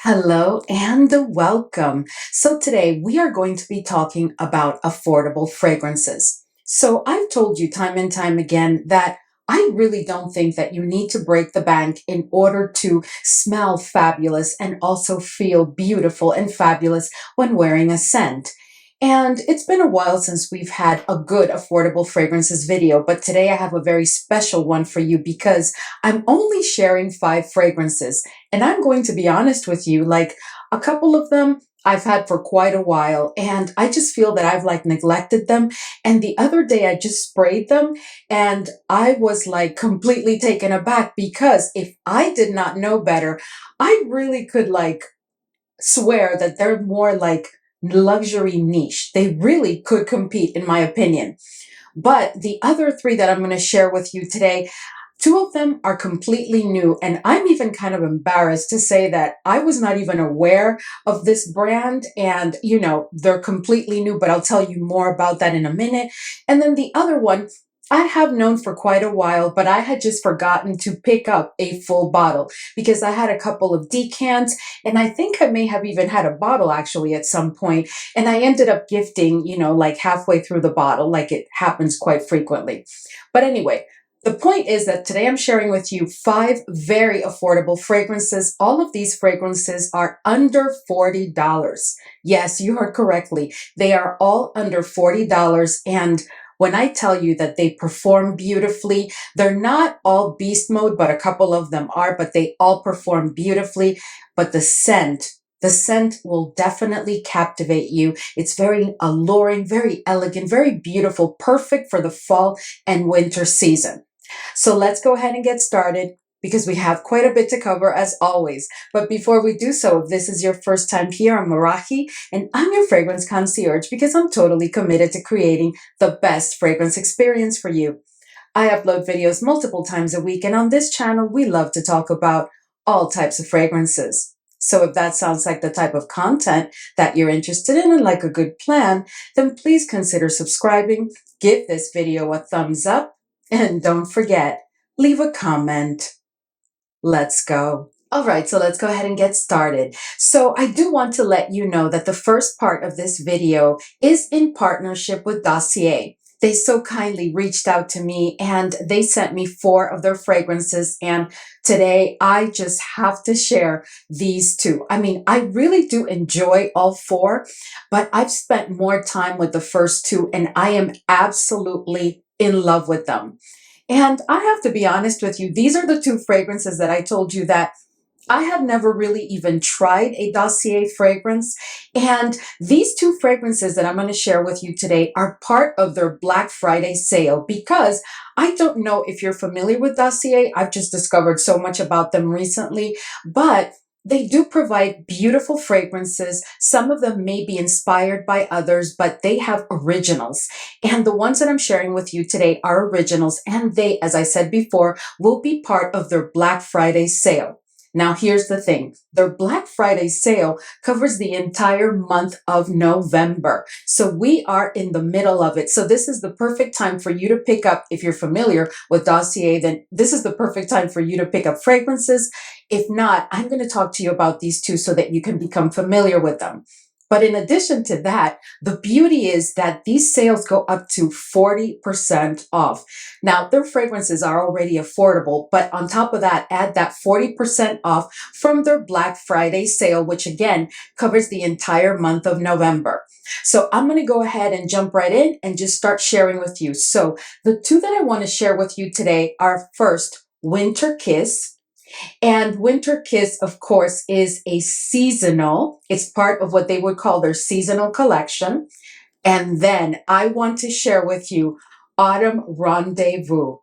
Hello and welcome. So today we are going to be talking about affordable fragrances. So I've told you time and time again that I really don't think that you need to break the bank in order to smell fabulous and also feel beautiful and fabulous when wearing a scent. And it's been a while since we've had a good affordable fragrances video, but today I have a very special one for you because I'm only sharing 5 fragrances. And I'm going to be honest with you, like a couple of them I've had for quite a while, and I just feel that I've like neglected them. And the other day I just sprayed them and I was like completely taken aback because if I did not know better, I really could like swear that they're more like luxury niche. They really could compete, in my opinion. But the other 3 that I'm going to share with you today, 2 of them are completely new, and I'm even kind of embarrassed to say that I was not even aware of this brand, and they're completely new, but I'll tell you more about that in a minute. And then the other one I have known for quite a while, but I had just forgotten to pick up a full bottle because I had a couple of decants, and I think I may have even had a bottle actually at some point, and I ended up gifting, like halfway through the bottle, like it happens quite frequently. But anyway, the point is that today I'm sharing with you 5 very affordable fragrances. All of these fragrances are under $40. Yes, you heard correctly. They are all under $40. And when I tell you that they perform beautifully, they're not all beast mode, but a couple of them are, but they all perform beautifully. But the scent will definitely captivate you. It's very alluring, very elegant, very beautiful, perfect for the fall and winter season. So let's go ahead and get started because we have quite a bit to cover as always. But before we do so, if this is your first time here, I'm Arahi, and I'm your fragrance concierge because I'm totally committed to creating the best fragrance experience for you. I upload videos multiple times a week, and on this channel, we love to talk about all types of fragrances. So if that sounds like the type of content that you're interested in and like a good plan, then please consider subscribing, give this video a thumbs up, and don't forget, leave a comment. Let's go. All right, so let's go ahead and get started. So I do want to let you know that the first part of this video is in partnership with Dossier. They so kindly reached out to me and they sent me 4 of their fragrances. And today I just have to share these 2. I mean, I really do enjoy all 4, but I've spent more time with the first 2 and I am absolutely in love with them. And I have to be honest with you, these are the 2 fragrances that I told you that I had never really even tried a Dossier fragrance. And these 2 fragrances that I'm going to share with you today are part of their Black Friday sale because I don't know if you're familiar with Dossier. I've just discovered so much about them recently, but they do provide beautiful fragrances. Some of them may be inspired by others, but they have originals. And the ones that I'm sharing with you today are originals, and they, as I said before, will be part of their Black Friday sale. Now, here's the thing. Their Black Friday sale covers the entire month of November. So we are in the middle of it. So this is the perfect time for you to pick up, if you're familiar with Dossier, then this is the perfect time for you to pick up fragrances. If not, I'm going to talk to you about these 2 so that you can become familiar with them. But in addition to that, the beauty is that these sales go up to 40% off. Now, their fragrances are already affordable, but on top of that, add that 40% off from their Black Friday sale, which again covers the entire month of November. So I'm going to go ahead and jump right in and just start sharing with you. So the 2 that I want to share with you today are first, Winter Kiss. And Winter Kiss, of course, is a seasonal. It's part of what they would call their seasonal collection. And then I want to share with you Autumn Rendezvous.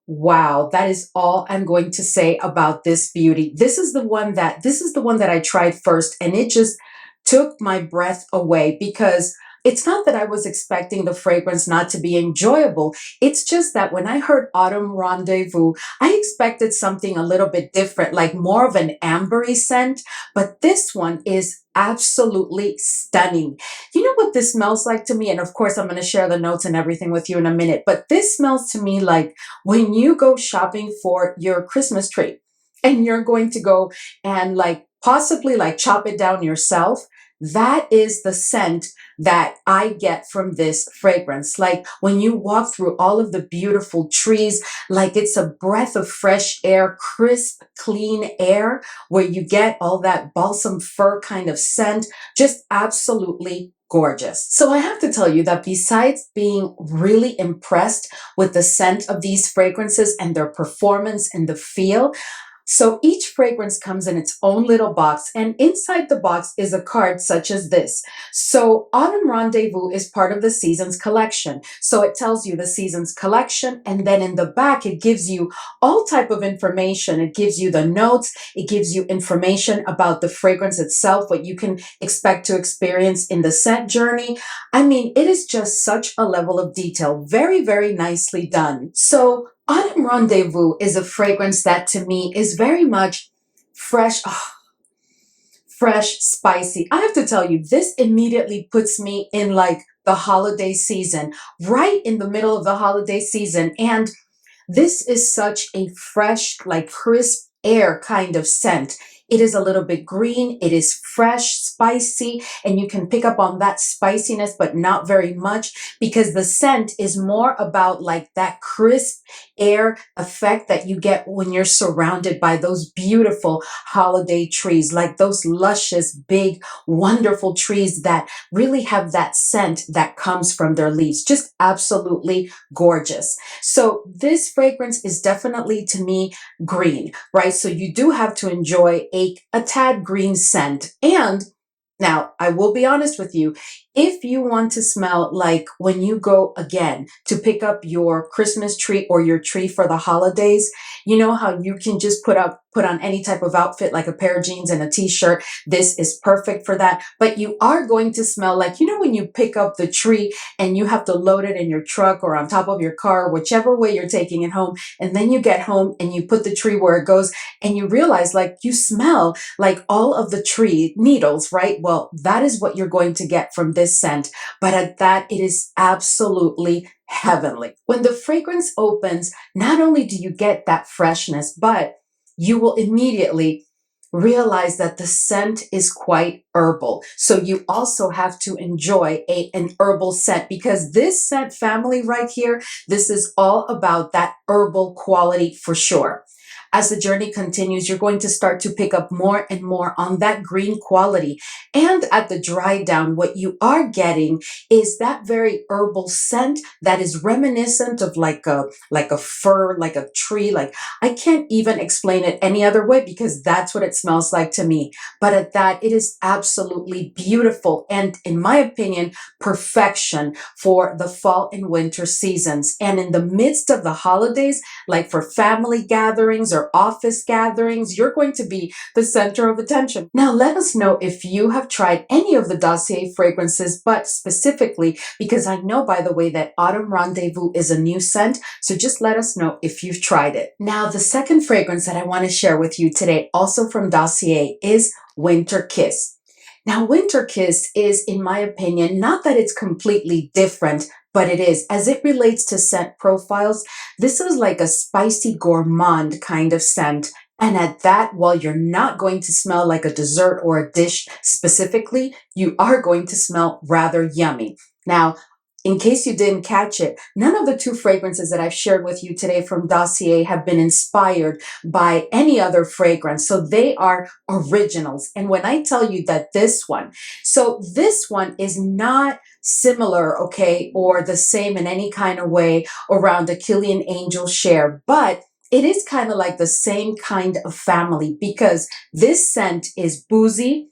Wow, that is all I'm going to say about this beauty. This is the one that I tried first, and it just took my breath away because it's not that I was expecting the fragrance not to be enjoyable. It's just that when I heard Autumn Rendezvous, I expected something a little bit different, like more of an ambery scent. But this one is absolutely stunning. You know what this smells like to me? And of course, I'm going to share the notes and everything with you in a minute. But this smells to me like when you go shopping for your Christmas tree and you're going to go and like possibly like chop it down yourself. That is the scent that I get from this fragrance. Like when you walk through all of the beautiful trees, like it's a breath of fresh air, crisp, clean air, where you get all that balsam fir kind of scent, just absolutely gorgeous. So I have to tell you that besides being really impressed with the scent of these fragrances and their performance and the feel, so each fragrance comes in its own little box, and inside the box is a card such as this. So Autumn Rendezvous is part of the season's collection. So it tells you the season's collection, and then in the back it gives you all type of information. It gives you the notes, it gives you information about the fragrance itself, what you can expect to experience in the scent journey. I mean, it is just such a level of detail. Very, very nicely done. So Autumn Rendezvous is a fragrance that to me is very much fresh, fresh, spicy. I have to tell you, this immediately puts me in like the holiday season, right in the middle of the holiday season. And this is such a fresh, like crisp air kind of scent. It is a little bit green. It is fresh, spicy, and you can pick up on that spiciness, but not very much because the scent is more about like that crisp air effect that you get when you're surrounded by those beautiful holiday trees, like those luscious, big, wonderful trees that really have that scent that comes from their leaves. Just absolutely gorgeous. So this fragrance is definitely to me green, right? So you do have to enjoy a tad green scent. And now, I will be honest with you. If you want to smell like when you go again to pick up your Christmas tree or your tree for the holidays, you know how you can just put on any type of outfit like a pair of jeans and a t-shirt. This is perfect for that. But you are going to smell like, you know, when you pick up the tree and you have to load it in your truck or on top of your car, whichever way you're taking it home. And then you get home and you put the tree where it goes and you realize like you smell like all of the tree needles, right? Well, that is what you're going to get from this scent. But at that, it is absolutely heavenly. When the fragrance opens, not only do you get that freshness, but you will immediately realize that the scent is quite herbal. So you also have to enjoy an herbal scent because this scent family right here, this is all about that herbal quality for sure. As the journey continues, you're going to start to pick up more and more on that green quality. And at the dry down, what you are getting is that very herbal scent that is reminiscent of like a fir, like a tree. Like I can't even explain it any other way because that's what it smells like to me. But at that, it is absolutely beautiful. And in my opinion, perfection for the fall and winter seasons. And in the midst of the holidays, like for family gatherings or office gatherings, you're going to be the center of attention. Now, let us know if you have tried any of the Dossier fragrances, but specifically because I know, by the way, that Autumn Rendezvous is a new scent. So just let us know if you've tried it. Now, the second fragrance that I want to share with you today, also from Dossier, is Winter Kiss. Now, Winter Kiss is, in my opinion, not that it's completely different, but it is. As it relates to scent profiles, this is like a spicy gourmand kind of scent. And at that, while you're not going to smell like a dessert or a dish specifically, you are going to smell rather yummy. Now, in case you didn't catch it, none of the two fragrances that I've shared with you today from Dossier have been inspired by any other fragrance. So they are originals. And when I tell you that this one is not similar, okay, or the same in any kind of way around the Killian Angel share, but it is kind of like the same kind of family because this scent is boozy.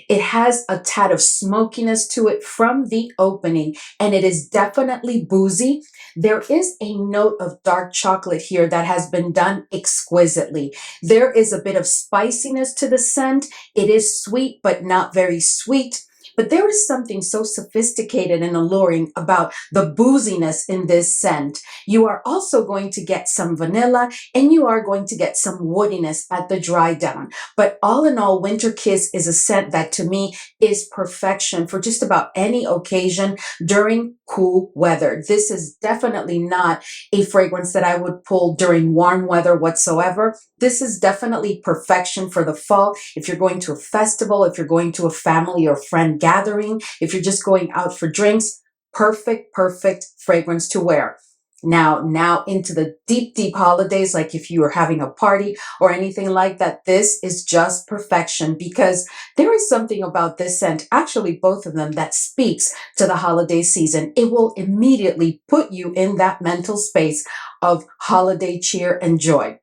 It has a tad of smokiness to it from the opening, and it is definitely boozy. There is a note of dark chocolate here that has been done exquisitely. There is a bit of spiciness to the scent. It is sweet, but not very sweet. But there is something so sophisticated and alluring about the booziness in this scent. You are also going to get some vanilla and you are going to get some woodiness at the dry down. But all in all, Winter Kiss is a scent that to me is perfection for just about any occasion during cool weather. This is definitely not a fragrance that I would pull during warm weather whatsoever. This is definitely perfection for the fall. If you're going to a festival, if you're going to a family or friend gathering, if you're just going out for drinks, perfect fragrance to wear. Now into the deep holidays, like if you are having a party or anything like that, this is just perfection, because there is something about this scent, actually both of them, that speaks to the holiday season. It will immediately put you in that mental space of holiday cheer and joy.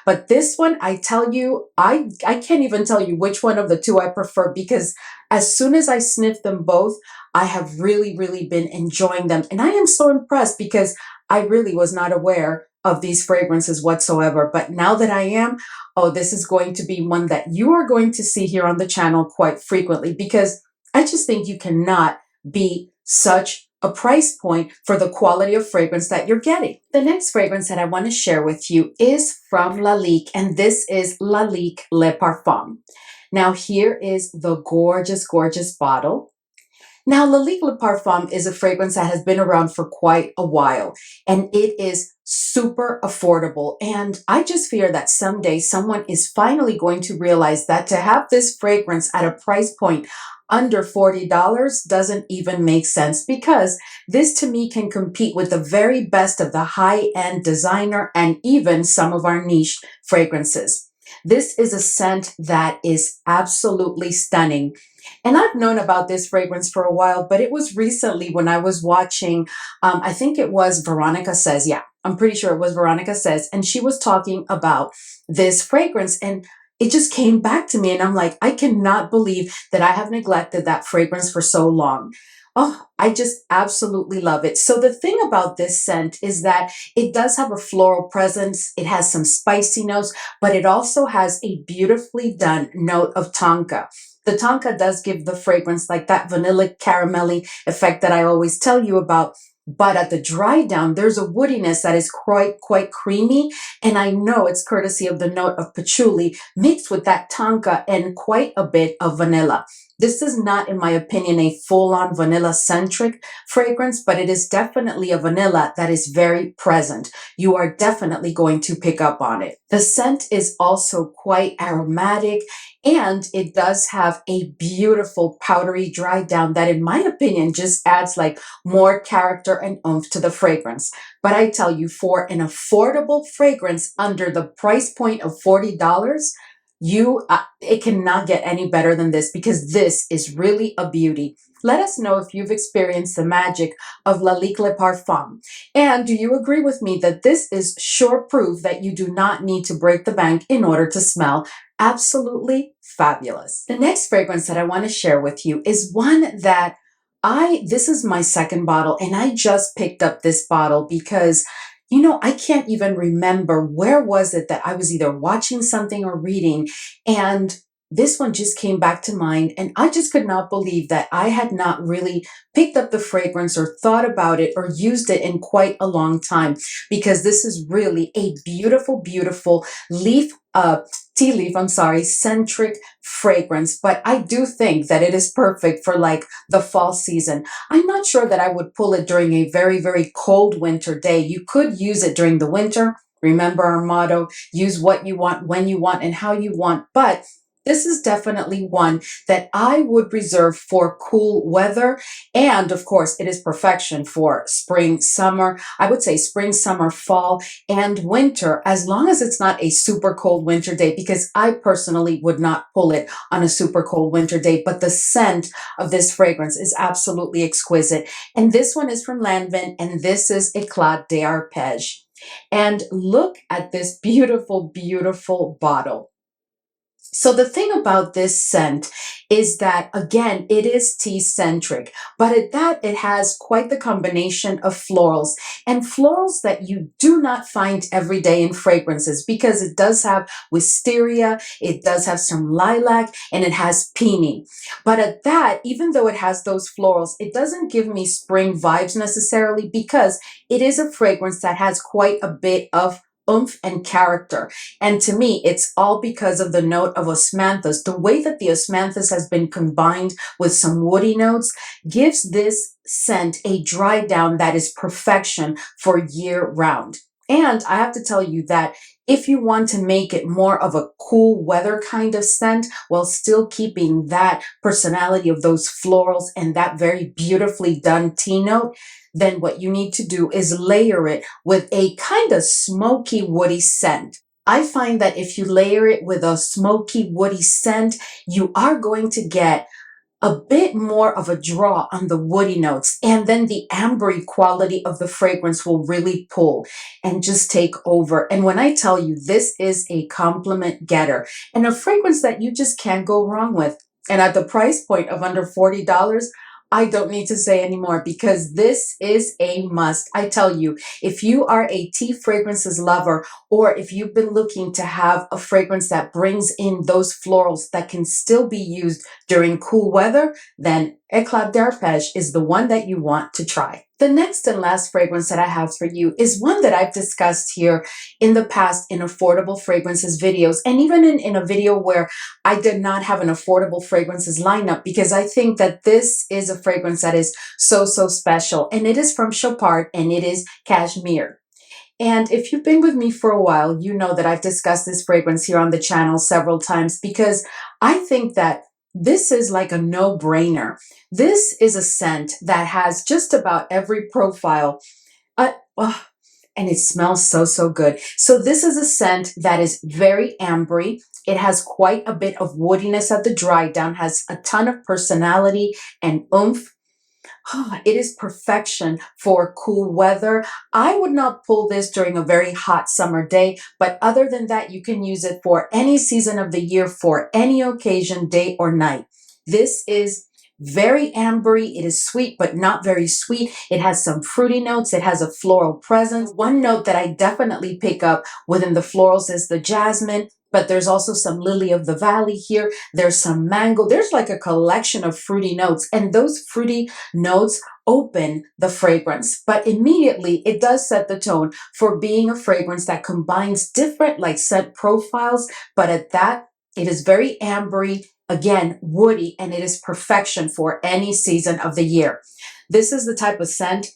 But this one, I tell you, I can't even tell you which one of the two I prefer, because as soon as I sniff them both, I have really been enjoying them. And I am so impressed, because I really was not aware of these fragrances whatsoever. But now that I am, oh, this is going to be one that you are going to see here on the channel quite frequently, because I just think you cannot beat such a price point for the quality of fragrance that you're getting. The next fragrance that I want to share with you is from Lalique, and this is Lalique Le Parfum. Now here is the gorgeous bottle. Now, Lalique Le Parfum is a fragrance that has been around for quite a while, and it is super affordable. And I just fear that someday someone is finally going to realize that to have this fragrance at a price point under $40 doesn't even make sense, because this to me can compete with the very best of the high-end designer and even some of our niche fragrances. This is a scent that is absolutely stunning. And I've known about this fragrance for a while, but it was recently when I was watching, I think it was Veronica Says. Yeah, I'm pretty sure it was Veronica Says. And she was talking about this fragrance, and it just came back to me. And I'm like, I cannot believe that I have neglected that fragrance for so long. Oh, I just absolutely love it. So the thing about this scent is that it does have a floral presence. It has some spicy notes, but it also has a beautifully done note of tonka. The tonka does give the fragrance like that vanilla caramelly effect that I always tell you about. But at the dry down, there's a woodiness that is quite creamy. And I know it's courtesy of the note of patchouli mixed with that tonka and quite a bit of vanilla. This is not, in my opinion, a full-on vanilla-centric fragrance, but it is definitely a vanilla that is very present. You are definitely going to pick up on it. The scent is also quite aromatic, and it does have a beautiful powdery dry down that, in my opinion, just adds like more character and oomph to the fragrance. But I tell you, for an affordable fragrance under the price point of $40, it cannot get any better than this, because this is really a beauty. Let us know if you've experienced the magic of Lalique Le Parfum. And do you agree with me that this is sure proof that you do not need to break the bank in order to smell absolutely fabulous? The next fragrance that I want to share with you is one that this is my second bottle, and I just picked up this bottle because, you know, I can't even remember where was it that I was either watching something or reading, and this one just came back to mind, and I just could not believe that I had not really picked up the fragrance or thought about it or used it in quite a long time, because this is really a beautiful tea leaf, centric fragrance. But I do think that it is perfect for like the fall season. I'm not sure that I would pull it during a very cold winter day. You could use it during the winter. Remember our motto, use what you want, when you want, and how you want. But this is definitely one that I would reserve for cool weather. And of course, it is perfection for spring, summer. I would say spring, summer, fall, and winter, as long as it's not a super cold winter day, because I personally would not pull it on a super cold winter day. But the scent of this fragrance is absolutely exquisite. And this one is from Lanvin, and this is Eclat d'Arpège. And look at this beautiful bottle. So the thing about this scent is that, again, it is tea-centric, but at that, it has quite the combination of florals, and florals that you do not find every day in fragrances, because it does have wisteria, it does have some lilac, and it has peony. But at that, even though it has those florals, it doesn't give me spring vibes necessarily, because it is a fragrance that has quite a bit of oomph and character. And to me, it's all because of the note of osmanthus. The way that the osmanthus has been combined with some woody notes gives this scent a dry down that is perfection for year round. And I have to tell you that if you want to make it more of a cool weather kind of scent while still keeping that personality of those florals and that very beautifully done tea note, then what you need to do is layer it with a kind of smoky woody scent. I find that if you layer it with a smoky woody scent, you are going to get a bit more of a draw on the woody notes, and then the ambery quality of the fragrance will really pull and just take over. And when I tell you, this is a compliment getter and a fragrance that you just can't go wrong with. And at the price point of under $40, I don't need to say anymore because this is a must. I tell you, if you are a tea fragrances lover, or if you've been looking to have a fragrance that brings in those florals that can still be used during cool weather, then Eclat d'Arpège is the one that you want to try. The next and last fragrance that I have for you is one that I've discussed here in the past in affordable fragrances videos, and even in a video where I did not have an affordable fragrances lineup, because I think that this is a fragrance that is so special, and it is from Chopard, and it is Casmir. And if you've been with me for a while, you know that I've discussed this fragrance here on the channel several times because I think that this is like a no-brainer. This is a scent that has just about every profile. And it smells so good. So this is a scent that is very ambery. It has quite a bit of woodiness at the dry down, has a ton of personality and oomph. It is perfection for cool weather. I would not pull this during a very hot summer day, but other than that, you can use it for any season of the year, for any occasion, day or night. This is very ambery. It is sweet, but not very sweet. It has some fruity notes. It has a floral presence. One note that I definitely pick up within the florals is the jasmine, but there's also some lily of the valley here. There's some mango. There's like a collection of fruity notes, and those fruity notes open the fragrance, but immediately it does set the tone for being a fragrance that combines different like scent profiles, but at that, it is very ambery, again, woody, and it is perfection for any season of the year. This is the type of scent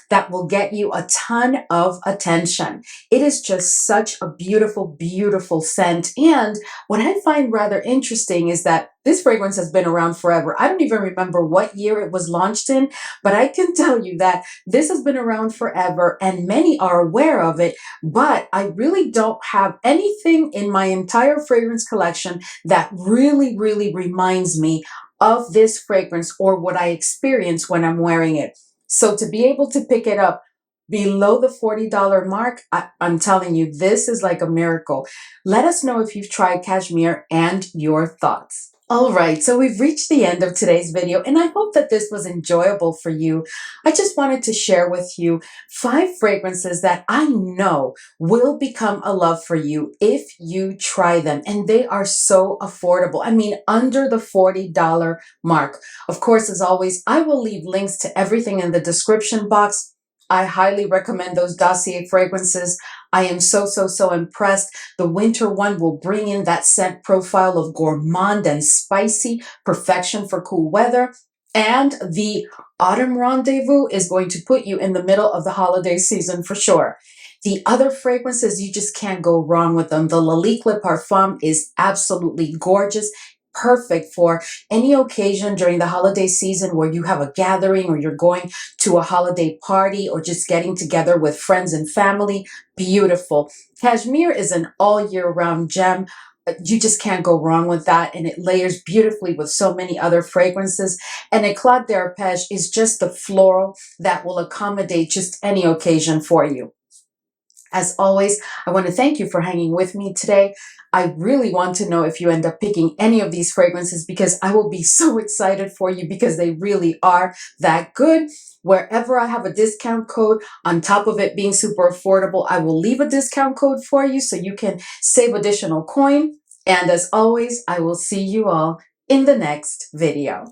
that will get you a ton of attention. It is just such a beautiful scent. And what I find rather interesting is that this fragrance has been around forever. I don't even remember what year it was launched in, but I can tell you that this has been around forever and many are aware of it, but I really don't have anything in my entire fragrance collection that really reminds me of this fragrance or what I experience when I'm wearing it. So to be able to pick it up below the $40 mark, I'm telling you, this is like a miracle. Let us know if you've tried Casmir and your thoughts. All right, so we've reached the end of today's video, and I hope that this was enjoyable for you. I just wanted to share with you 5 fragrances that I know will become a love for you if you try them, and they are so affordable. I mean, under the $40 mark. Of course, as always, I will leave links to everything in the description box. I highly recommend those Dossier fragrances. I am so impressed. The winter one will bring in that scent profile of gourmand and spicy, perfection for cool weather. And the autumn Rendezvous is going to put you in the middle of the holiday season for sure. The other fragrances, you just can't go wrong with them. The Lalique Le Parfum is absolutely gorgeous. Perfect for any occasion during the holiday season where you have a gathering or you're going to a holiday party or just getting together with friends and family. Beautiful. Casmir is an all year round gem. You just can't go wrong with that, and it layers beautifully with so many other fragrances. And Eclat d'Arpège is just the floral that will accommodate just any occasion for you. As always, I want to thank you for hanging with me today. I really want to know if you end up picking any of these fragrances because I will be so excited for you because they really are that good. Wherever I have a discount code, on top of it being super affordable, I will leave a discount code for you so you can save additional coin. And as always, I will see you all in the next video.